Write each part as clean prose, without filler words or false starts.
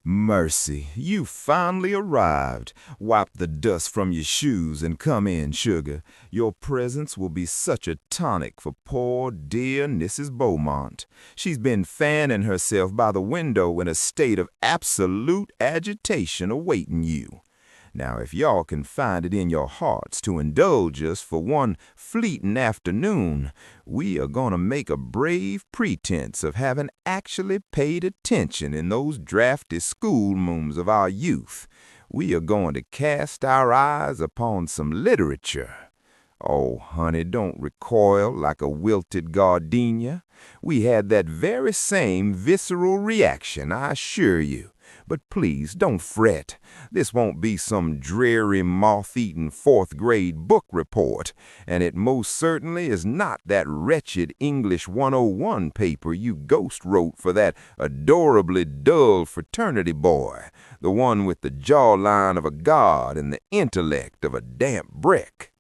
Mercy, you finally arrived. Wipe the dust from your shoes and come in, sugar. Your presence will be such a tonic for poor dear Mrs. Beaumont. She's been fanning herself by the window in a state of absolute agitation awaiting you. Now, if y'all can find it in your hearts to indulge us for one fleeting afternoon, we are going to make a brave pretense of having actually paid attention in those drafty schoolrooms of our youth. We are going to cast our eyes upon some literature. Oh, honey, don't recoil like a wilted gardenia. We had that very same visceral reaction, I assure you. But please don't fret. This won't be some dreary moth-eaten fourth-grade book report, and it most certainly is not that wretched English 101 paper you ghost wrote for that adorably dull fraternity boy, the one with the jawline of a god and the intellect of a damp brick.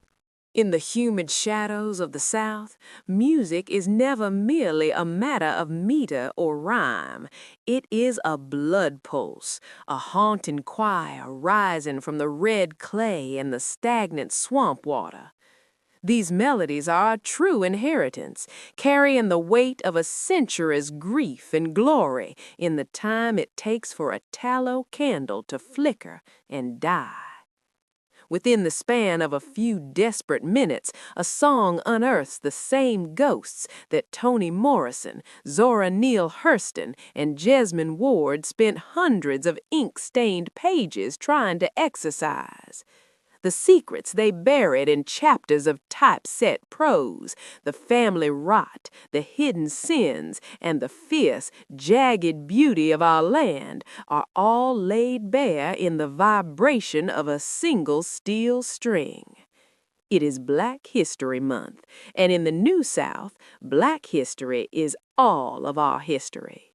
In the humid shadows of the South, music is never merely a matter of meter or rhyme. It is a blood pulse, a haunting choir rising from the red clay and the stagnant swamp water. These melodies are a true inheritance, carrying the weight of a century's grief and glory in the time it takes for a tallow candle to flicker and die. Within the span of a few desperate minutes, a song unearths the same ghosts that Toni Morrison, Zora Neale Hurston, and Jesmyn Ward spent hundreds of ink-stained pages trying to exorcise. The secrets they buried in chapters of typeset prose, the family rot, the hidden sins, and the fierce, jagged beauty of our land are all laid bare in the vibration of a single steel string. It is Black History Month, and in the New South, Black history is all of our history.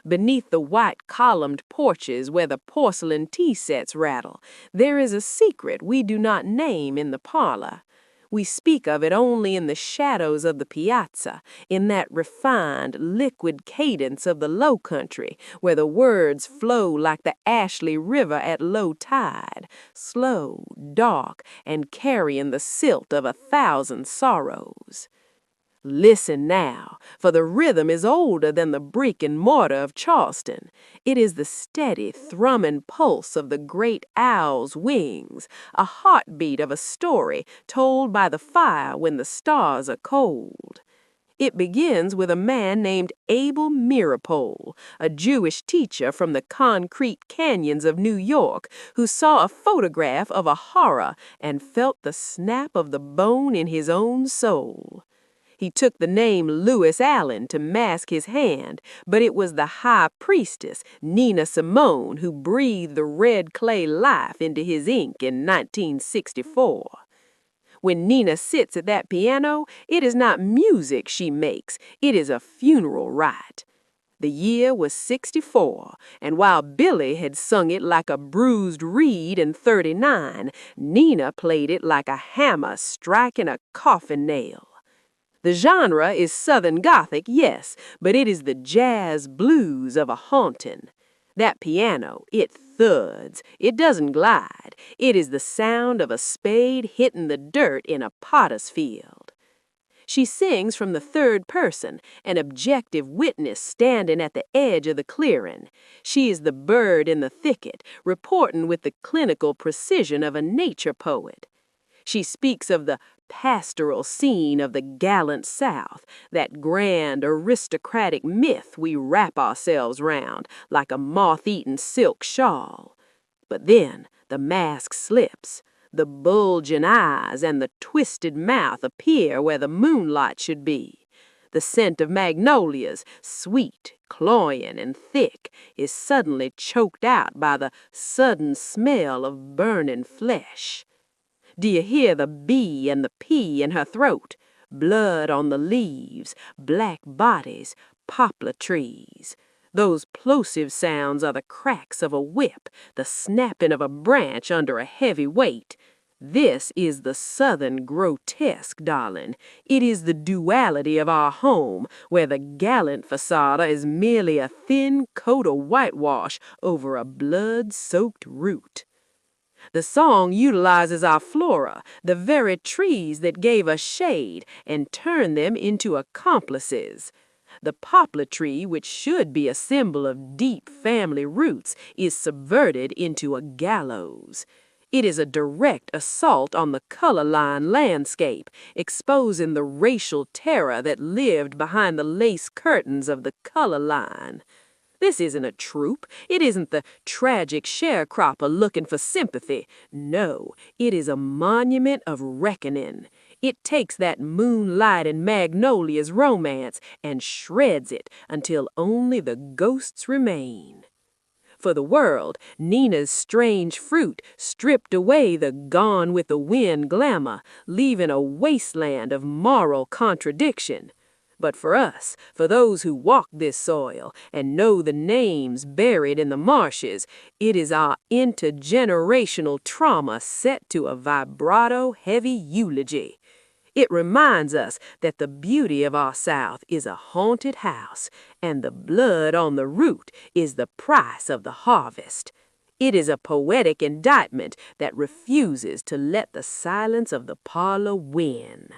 Beneath the white columned porches where the porcelain tea sets rattle, there is a secret we do not name in the parlor. We speak of it only in the shadows of the piazza, in that refined, liquid cadence of the low country, where the words flow like the Ashley River at low tide, slow, dark, and carrying the silt of 1,000 sorrows. Listen now, for the rhythm is older than the brick and mortar of Charleston. It is the steady, thrumming pulse of the great owl's wings, a heartbeat of a story told by the fire when the stars are cold. It begins with a man named Abel Meeropol, a Jewish teacher from the concrete canyons of New York, who saw a photograph of a horror and felt the snap of the bone in his own soul. He took the name Lewis Allan to mask his hand, but it was the high priestess, Nina Simone, who breathed the red clay life into his ink in 1964. When Nina sits at that piano, it is not music she makes, it is a funeral rite. The year was 64, and while Billy had sung it like a bruised reed in 39, Nina played it like a hammer striking a coffin nail. The genre is Southern Gothic, yes, but it is the jazz blues of a haunting. That piano, it thuds, it doesn't glide. It is the sound of a spade hitting the dirt in a potter's field. She sings from the third person, an objective witness standing at the edge of the clearing. She is the bird in the thicket, reporting with the clinical precision of a nature poet. She speaks of the pastoral scene of the gallant South, that grand aristocratic myth we wrap ourselves round like a moth-eaten silk shawl. But then the mask slips. The bulging eyes and the twisted mouth appear where the moonlight should be. The scent of magnolias, sweet, cloying, and thick, is suddenly choked out by the sudden smell of burning flesh. Do you hear the B and the P in her throat? Blood on the leaves, black bodies, poplar trees. Those plosive sounds are the cracks of a whip, the snapping of a branch under a heavy weight. This is the Southern grotesque, darling. It is the duality of our home, where the gallant facade is merely a thin coat of whitewash over a blood-soaked root. The song utilizes our flora, the very trees that gave us shade, and turned them into accomplices. The poplar tree, which should be a symbol of deep family roots, is subverted into a gallows. It is a direct assault on the color-line landscape, exposing the racial terror that lived behind the lace curtains of the color line. This isn't a troop. It isn't the tragic sharecropper looking for sympathy. No, it is a monument of reckoning. It takes that moonlight and magnolias romance and shreds it until only the ghosts remain. For the world, Nina's strange fruit stripped away the gone with the wind glamour, leaving a wasteland of moral contradiction. But for us, for those who walk this soil and know the names buried in the marshes, it is our intergenerational trauma set to a vibrato-heavy eulogy. It reminds us that the beauty of our South is a haunted house, and the blood on the root is the price of the harvest. It is a poetic indictment that refuses to let the silence of the parlor win.